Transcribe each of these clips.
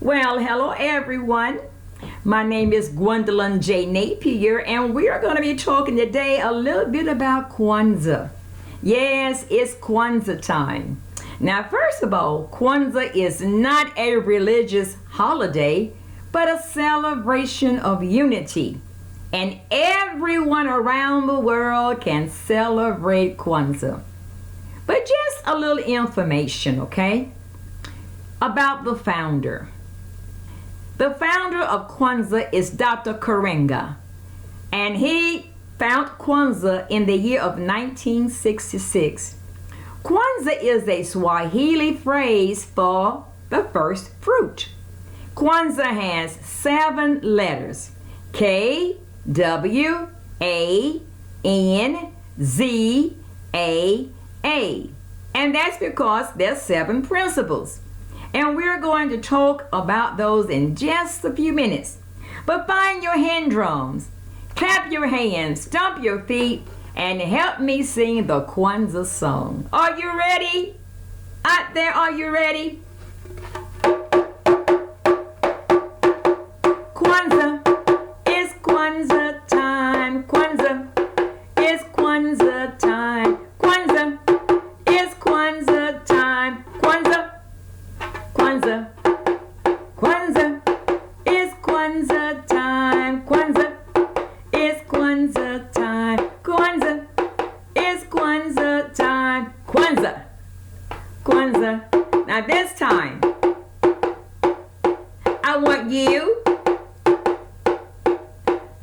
Well, hello everyone. My name is Gwendolyn J. Napier, and we are going to be talking today a little bit about Kwanzaa. Yes, it's Kwanzaa time. Now, first of all, Kwanzaa is not a religious holiday, but a celebration of unity. And everyone around the world can celebrate Kwanzaa. But just a little information, okay, about the founder. The founder of Kwanzaa is Dr. Karenga, and he founded Kwanzaa in the year of 1966. Kwanzaa is a Swahili phrase for the first fruit. Kwanzaa has 7 letters: K, W, A, N, Z, A, A. And that's because there's 7 principles. And we're going to talk about those in just a few minutes. But find your hand drums, clap your hands, stomp your feet, and help me sing the Kwanzaa song. Are you ready? Out there, are you ready? Kwanzaa, it's Kwanzaa time. Kwanzaa, it's Kwanzaa time. Kwanzaa, it's Kwanzaa time. Kwanzaa, Kwanzaa, Kwanzaa, it's Kwanzaa time. Kwanzaa, it's Kwanzaa time. Kwanzaa, it's Kwanzaa time. Kwanzaa, Kwanzaa. Now this time, I want you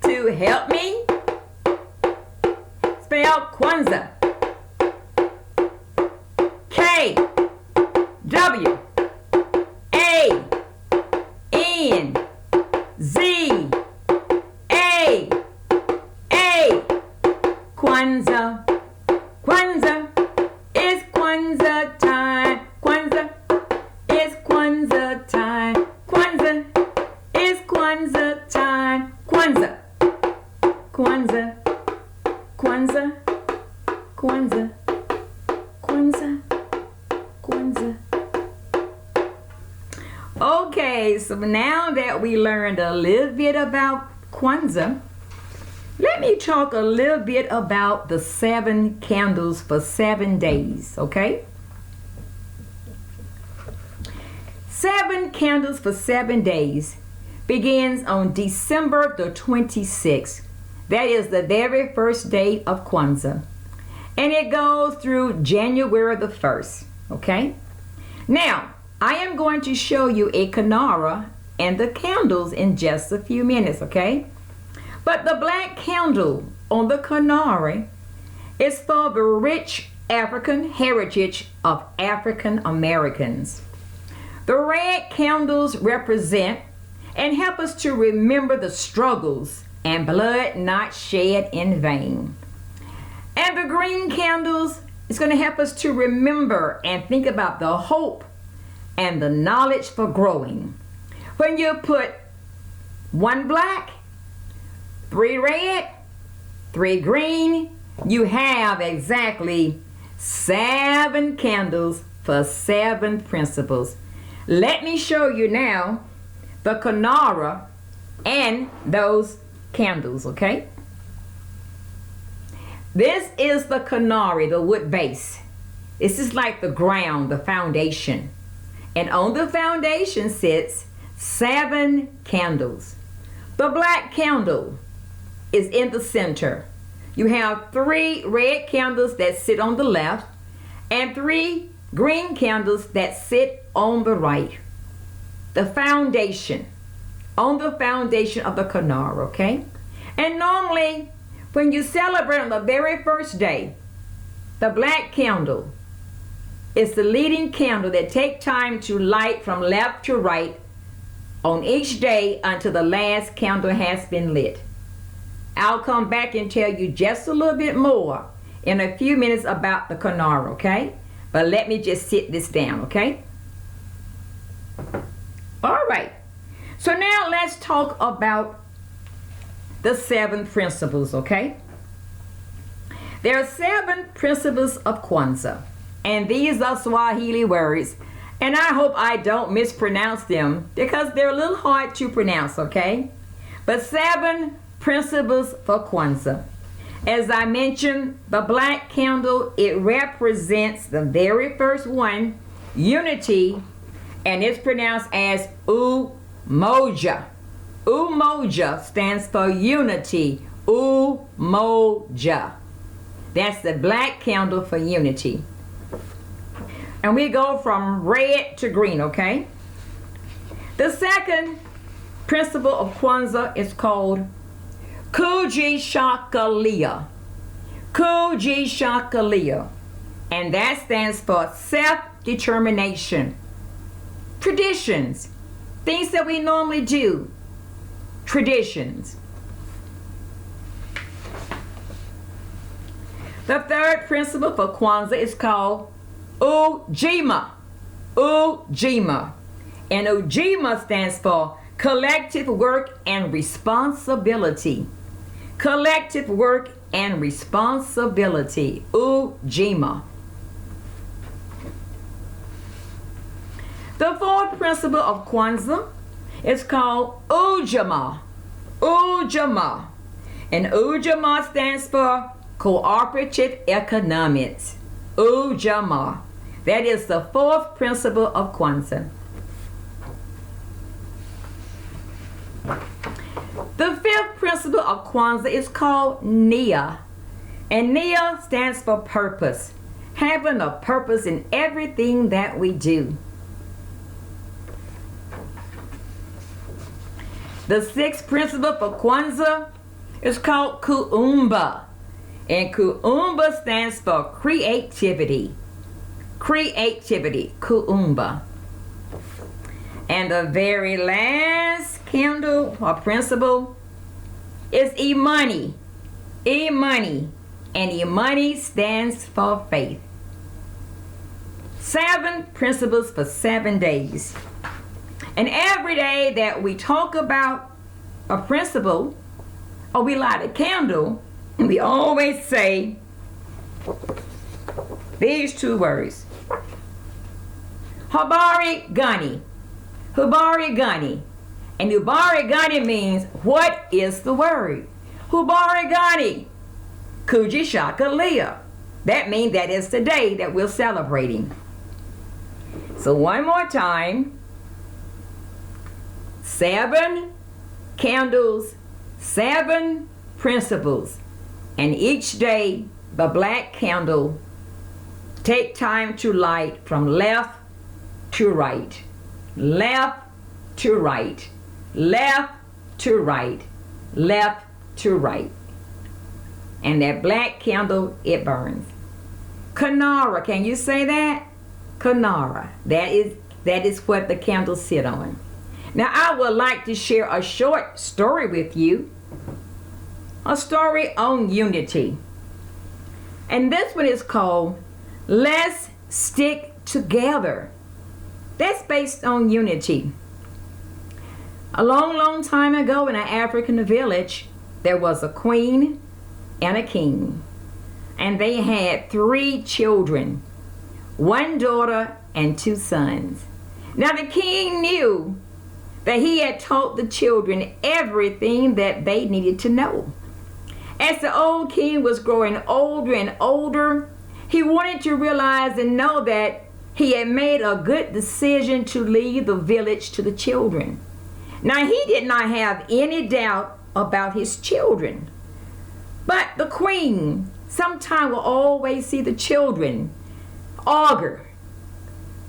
to help me spell Kwanzaa. K, W, A, N, Z, A, A. Kwanzaa, Kwanzaa, it's Kwanzaa time. Kwanzaa, it's Kwanzaa time. Kwanzaa, it's Kwanzaa time. Kwanzaa, Kwanzaa, Kwanzaa, Kwanzaa, Kwanzaa, Kwanzaa. Okay, so now that we learned a little bit about Kwanzaa, let me talk a little bit about the 7 candles for 7 days, okay? 7 candles for 7 days begins on December the 26th. That is the very first day of Kwanzaa. And it goes through January the 1st, okay? Now, I am going to show you a kinara and the candles in just a few minutes, okay? But the black candle on the kinara is for the rich African heritage of African Americans. The red candles represent and help us to remember the struggles and blood not shed in vain. And the green candles is going to help us to remember and think about the hope and the knowledge for growing. When you put 1 black, 3 red, 3 green, you have exactly 7 candles for 7 principles. Let me show you now the kinara and those candles, okay? This is the kinara, the wood base. This is like the ground, the foundation. And on the foundation sits 7 candles. The black candle is in the center. You have 3 red candles that sit on the left and 3 green candles that sit on the right. The foundation, on the foundation of the kinara, okay? And normally, when you celebrate on the very first day, the black candle is the leading candle that takes time to light from left to right on each day until the last candle has been lit. I'll come back and tell you just a little bit more in a few minutes about the kinara, okay? But let me just sit this down, okay? All right. So now let's talk about the 7 principles, okay? There are 7 principles of Kwanzaa, and these are Swahili words, And I hope I don't mispronounce them because they're a little hard to pronounce, okay? But 7 principles for Kwanzaa. As I mentioned, the black candle, it represents the very first one, unity, and it's pronounced as Umoja. Umoja stands for unity. Umoja. That's the black candle for unity. And we go from red to green, okay? The second principle of Kwanzaa is called Kujishakalia. Kujishakalia. And that stands for self-determination. Traditions. Things that we normally do. Traditions. The third principle for Kwanzaa is called Ujima. Ujima. And Ujima stands for collective work and responsibility. Collective work and responsibility. Ujima. The fourth principle of Kwanzaa is called Ujamaa. Ujamaa. And Ujamaa stands for cooperative economics. Ujamaa. That is the fourth principle of Kwanzaa. The fifth principle of Kwanzaa is called Nia. And Nia stands for purpose. Having a purpose in everything that we do. The sixth principle for Kwanzaa is called Kuumba. And Kuumba stands for creativity. Creativity. Kuumba. And the very last candle or principle is Imani. Imani. And Imani stands for faith. 7 principles for 7 days. And every day that we talk about a principle or we light a candle, we always say these 2 words. Habari Gani. Habari Gani. And Habari Gani means, what is the word? Habari Gani. Kujishakalia. That means that is the day that we're celebrating. So one more time. 7 candles, 7 principles. And each day, the black candle, take time to light from left to right. Left to right. Left to right. Left to right. And that black candle, it burns. Kanara, can you say that? Kanara. That is what the candles sit on. Now I would like to share a short story with you. A story on unity. And this one is called Let's Stick Together. That's based on unity. A long, long time ago in an African village, there was a queen and a king. And they had 3 children, 1 daughter and 2 sons. Now the king knew that he had taught the children everything that they needed to know. As the old king was growing older and older, he wanted to realize and know that he had made a good decision to leave the village to the children. Now he did not have any doubt about his children. But the queen sometimes will always see the children argue,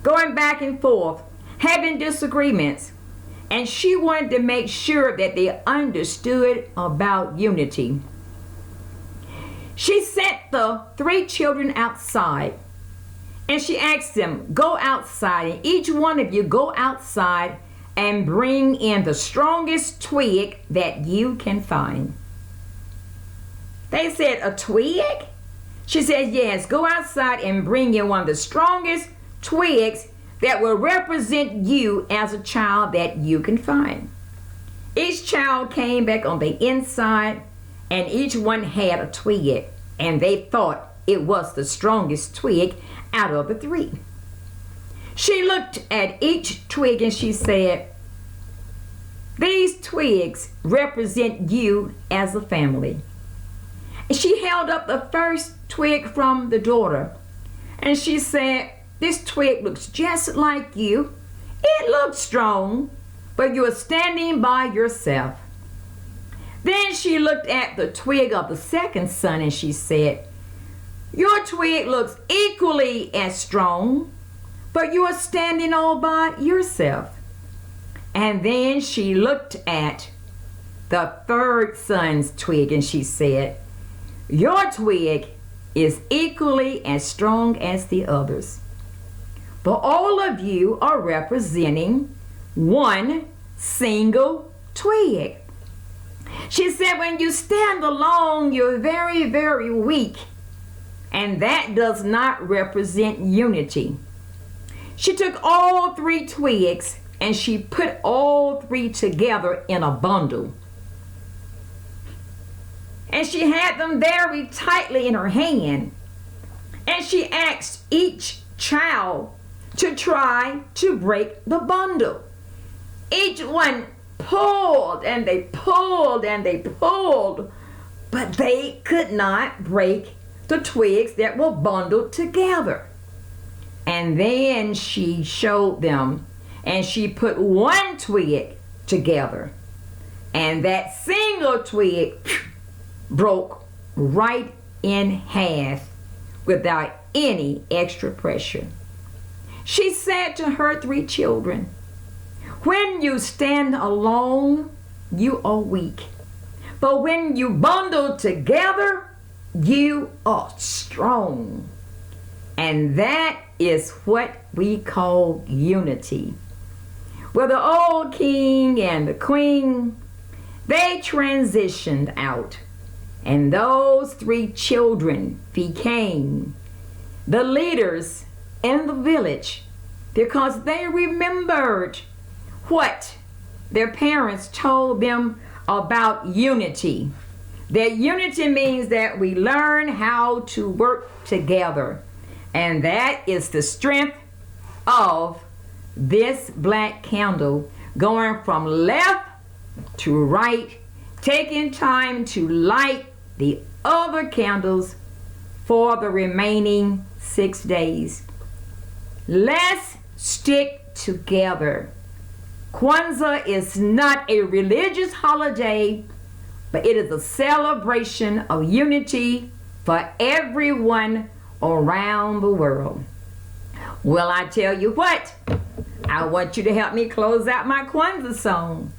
going back and forth, having disagreements. And she wanted to make sure that they understood about unity. She sent the 3 children outside. And she asked them, go outside. And each one of you go outside and bring in the strongest twig that you can find. They said, a twig? She said, yes, go outside and bring in one of the strongest twigs that will represent you as a child that you can find. Each child came back on the inside and each one had a twig, and they thought it was the strongest twig out of the 3. She looked at each twig and she said, "These twigs represent you as a family." And she held up the first twig from the daughter and she said, "This twig looks just like you. It looks strong, but you're standing by yourself." Then she looked at the twig of the second son and she said, "Your twig looks equally as strong, but you are standing all by yourself." And then she looked at the third son's twig and she said, "Your twig is equally as strong as the others, but all of you are representing one single twig." She said, "When you stand alone, you're very, very weak, and that does not represent unity." She took all three twigs and she put all three together in a bundle. And she had them very tightly in her hand. And she asked each child to try to break the bundle. Each one pulled and they pulled and they pulled, but they could not break the twigs that were bundled together. And then she showed them and she put one twig together, and that single twig broke right in half without any extra pressure. She said to her three children, "When you stand alone, you are weak. But when you bundle together, you are strong." And that is what we call unity. Well, the old king and the queen, they transitioned out. And those three children became the leaders in the village because they remembered what their parents told them about unity. That unity means that we learn how to work together. And that is the strength of this black candle, going from left to right, taking time to light the other candles for the remaining 6 days. Let's stick together. Kwanzaa is not a religious holiday, but it is a celebration of unity for everyone around the world. Well, I tell you what, I want you to help me close out my Kwanzaa song.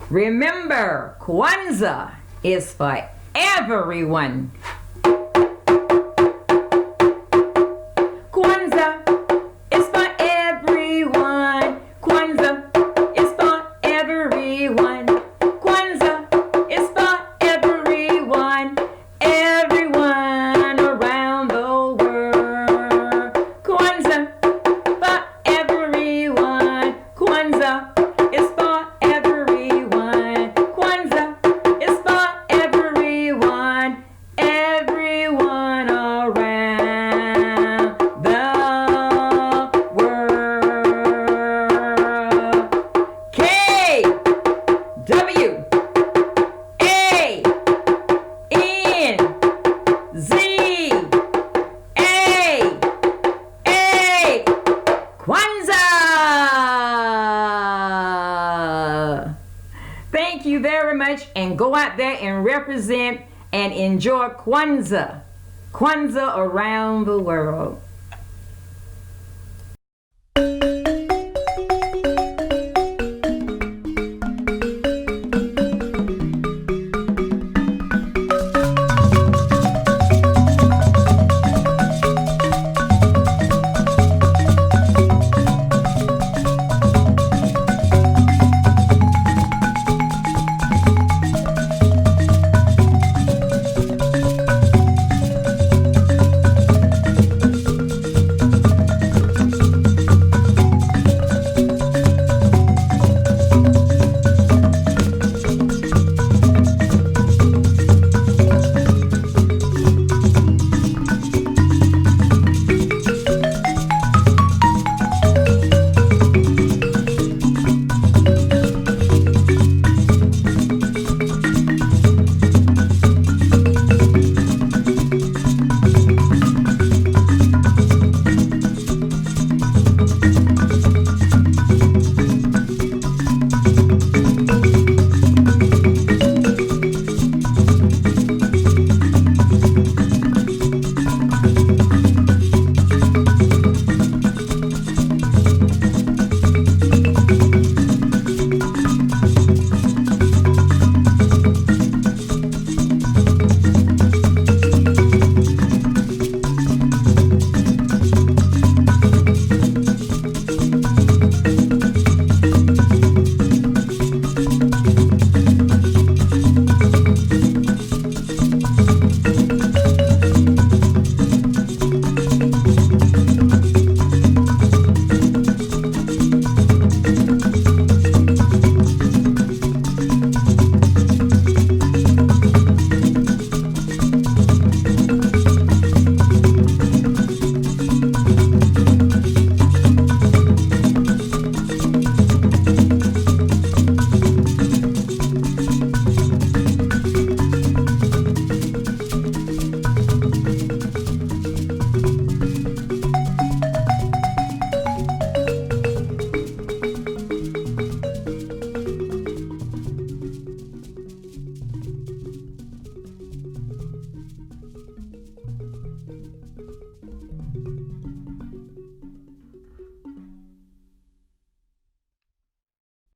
Remember, Kwanzaa is for everyone. Kwanzaa is for everyone. Kwanzaa is for everyone. Kwanzaa is for everyone. Everyone around the world. Kwanzaa for everyone. Kwanzaa is for everyone. Kwanzaa is for everyone. Everyone around the world. K W A N Z A Kwanzaa. Thank you very much, and go out there and represent and enjoy Kwanzaa. Kwanzaa around the world.